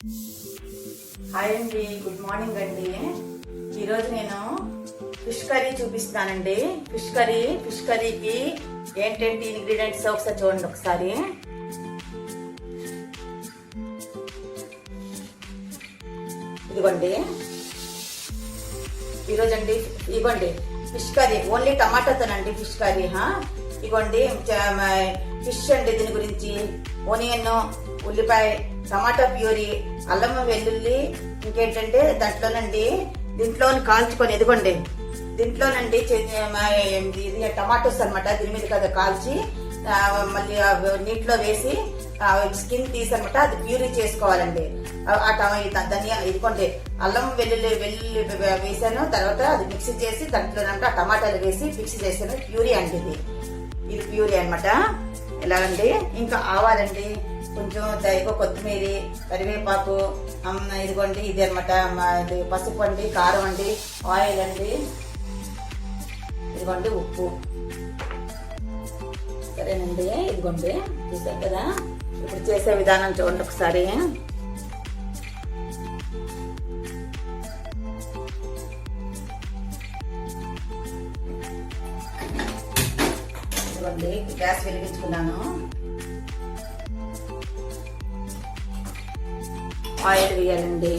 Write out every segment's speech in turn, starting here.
Hi అండి, good morning అండి. ఈరోజు నేను ఫిష్ కర్రీ చూపిస్తానండి. ఫిష్ కర్రీకి ఏంటంటే ఇంగ్రీడియంట్స్ ఒకసారి చూడండి. ఒకసారి ఇదిగోండి, ఈరోజు అండి ఇదిగోండి ఫిష్ కర్రీ ఓన్లీ టమాటాతోనండి ఫిష్ కర్రీ. ఇదిగోండి ఫిష్ అండి, దీని గురించి ఆనియన్, ఉల్లిపాయ, టమాటా ప్యూరీ, అల్లం వెల్లుల్లి, ఇంకేంటంటే దీంట్లో కాల్చుకొని ఇదిగోండి దీంట్లోనండి ఇది టమాటోస్ అనమాట. దీని మీద కదా కాల్చి మళ్ళీ నీటిలో వేసి స్కిన్ తీసి అనమాట అది ప్యూరీ చేసుకోవాలండి. ధనియా ఇదిగోండి అల్లం వెల్లుల్లి వేసాను, తర్వాత అది మిక్సీ చేసి దాంట్లో ఆ టమాటాలు వేసి మిక్సీ చేసాను. ప్యూరీ అండి ఇది ప్యూరీ అనమాట. ఎలాగండి ఇంకా ఆవాలండి, కొంచెం కొత్తిమీర, కరివేపాకు, ఇదిగోండి ఇది అనమాట. ఇది పసుపు అండి, కారం అండి, ఆయిల్ అండి, ఇదిగోండి ఉప్పు. సరేనండి, ఇదిగోండి చూసారు కదా. ఇప్పుడు చేసే విధానం చూడండి ఒకసారి. ఇదిగోండి గ్యాస్ వెలిగించుకున్నాను. ఆయిల్ వేయాలండి.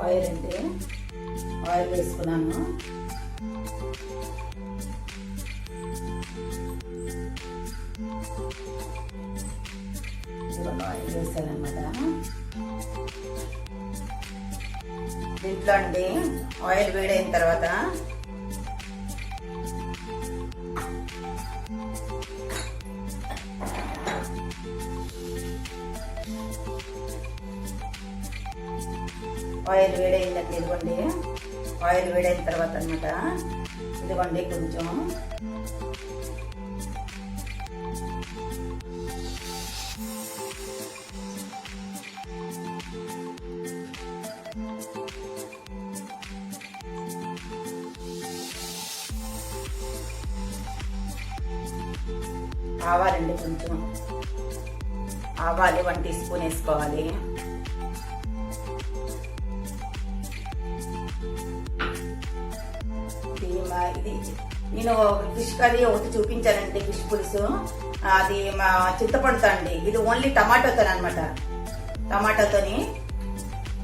ఆయిల్ అండి, ఆయిల్ వేసుకున్నాను. ఆయిల్ వేసానమాట. దీంట్లో అండి ఆయిల్ వేడైన తర్వాత ఆయిల్ వేడైందండి. ఇదిగోండి ఆయిల్ వేడైన తర్వాత అనమాట ఇదిగోండి కొంచెం ఆవాలండి, కొంచెం ఆవాలు 1 టీ స్పూన్ వేసుకోవాలి. ఇది నేను ఫిష్ కర్రీ ఒకటి చూపించానండి, ఫిష్ పులుసు. అది మా చింతపండుతో అండి. ఇది ఓన్లీ టమాటోతో అనమాట. టమాటోతోని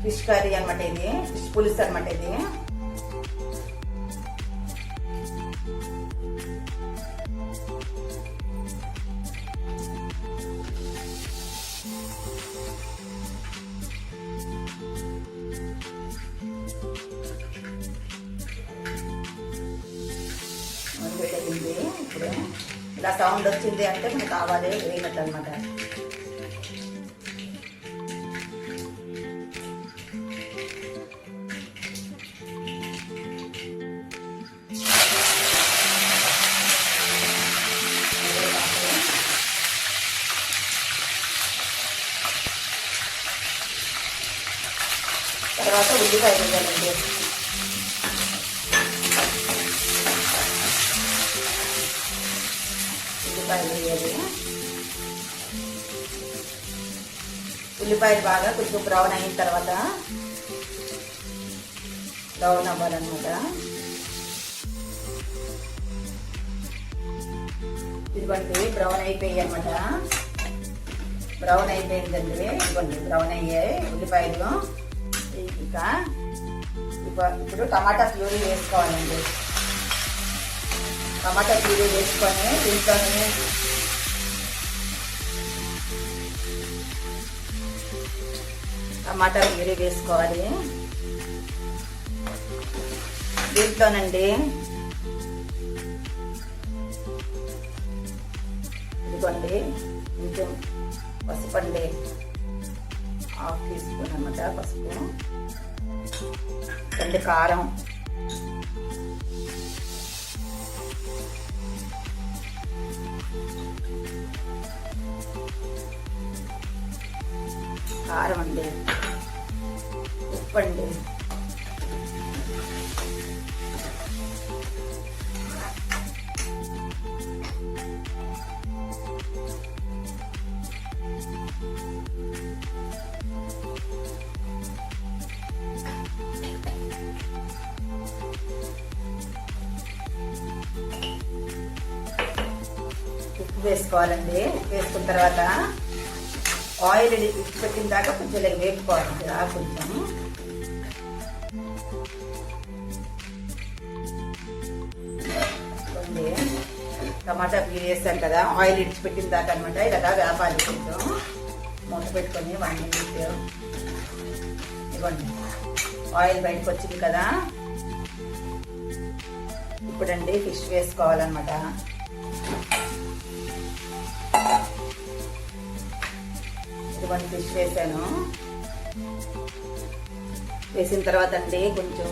ఫిష్ కర్రీ అనమాట. ఇది ఫిష్ పులుసు అనమాట. ఇది ఇప్పుడు ఇలా సౌండ్ వచ్చింది అంటే మనకు కావాలి వేయనట్టు అనమాట. తర్వాత ఉల్లిపాయ వేయాలండి. ఉల్లిపాయలు బాగా కొంచెం బ్రౌన్ అయిన తర్వాత బ్రౌన్ అవ్వాలన్నమాట. ఇదిగోండి బ్రౌన్ అయిపోయాయి అనమాట. బ్రౌన్ అయిపోయిందండి. ఇదిగోండి బ్రౌన్ అయ్యాయి ఉల్లిపాయలు. ఇంకా ఇప్పుడు టమాటా ప్యూరీ వేసుకోవాలండి. టమాటా ప్యూరీ వేసుకొని దీంట్లోనే టమాటా ప్యూరీ వేసుకోవాలి. దీంట్లోనండి ఇదిగోండి కొంచెం పసుపు అండి, 1/2 టీ స్పూన్ అన్నమాట పసుపు. అండి కారం, కారం అండి, పండి ఉప్పు వేసుకోవాలండి. ఉప్పు వేసుకున్న తర్వాత ఆయిల్ పెట్టిన దాకా కొంచెం ఇలా వేపుకోవాలండి. కొంచెం టమాటా ప్యూరీ వేస్తాను కదా, ఆయిల్ ఇడిచిపెట్టిన దాకా అనమాట. ఇలాగా వేపాలి. కొంచెం మూత పెట్టుకొని 1 minute ఇవ్వండి. ఆయిల్ బయటకు వచ్చింది కదా, ఇప్పుడండి ఫిష్ వేసుకోవాలన్నమాట. ఇదిగోండి ఫిష్ వేసాను. వేసిన తర్వాత అండి కొంచెం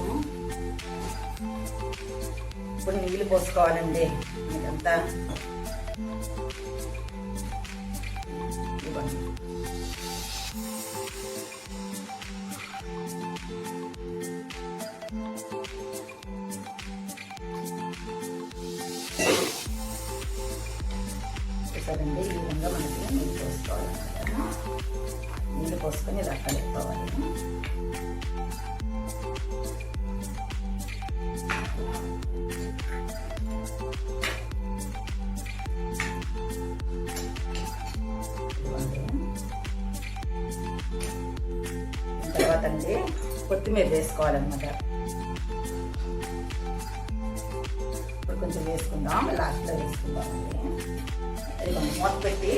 ఇప్పుడు నీళ్ళు పోసుకోవాలండి. ఇదంతా ఇవ్వండి. చూసారండి, ఈ విధంగా మనకి నీళ్ళు పోసుకోవాలన్నమాట. నీళ్ళు పోసుకొని ఇలా కలుపుకోవాలి. తర్వాత అండి కొత్తిమీర వేసుకోవాలన్నమాట. ఇప్పుడు కొంచెం వేసుకుందాం, లాస్ట్లో వేసుకుందామండి. అది కొంచెం మూత పెట్టి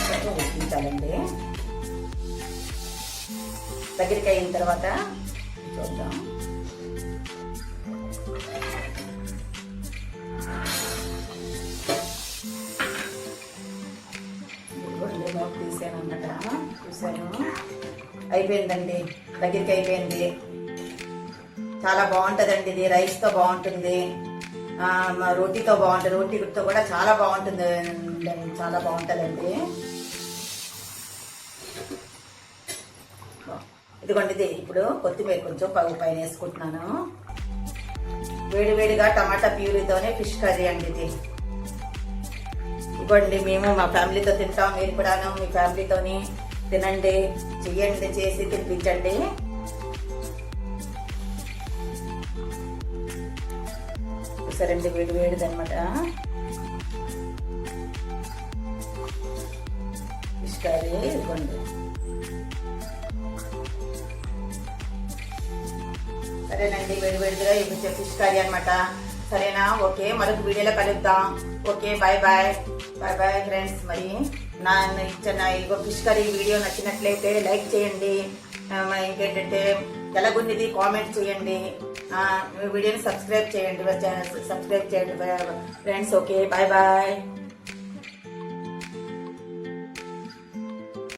కొంచెం ఉడికించాలండి. దగ్గరికి అయిన తర్వాత చూద్దాం. మూత తీసాను అన్నమాట. చూసాను, అయిపోయిందండి. దగ్గరికి అయిపోయింది. చాలా బాగుంటుందండి ఇది. రైస్తో బాగుంటుంది, రోటీతో బాగుంటుంది. రోటీతో కూడా చాలా బాగుంటుంది, చాలా బాగుంటుందండి. ఇదిగోండి, ఇది ఇప్పుడు కొత్తిమీర కొంచెం పైన వేసుకుంటున్నాను. వేడివేడిగా టమాటా ప్యూరీతోనే ఫిష్ కర్రీ అండి ఇది. ఇవ్వండి, మేము మా ఫ్యామిలీతో తింటాం. మీరు కూడాను మీ ఫ్యామిలీతోని తినండి, చెయ్యండి, చేసి తినిపించండి. చూసారండి, వేడివేడిది అనమాట ఫిష్ కర్రీ. ఇవ్వండి. సరేనండి, వేడివేడిగా ఇప్పుడు ఫిష్ కర్రీ అనమాట. సరేనా? ఓకే, మరొక వీడియోలో కలుద్దాం. Okay, bye bye. Bye bye friends. మరి నా ఇచ్చిన ఫిష్ కర్రీ వీడియో నచ్చినట్లయితే లైక్ చేయండి. ఇంకేంటంటే ఎలాగుంది కామెంట్ చేయండి. వీడియోని సబ్స్క్రైబ్ చేయండి ఫ్రెండ్స్. Okay, bye bye.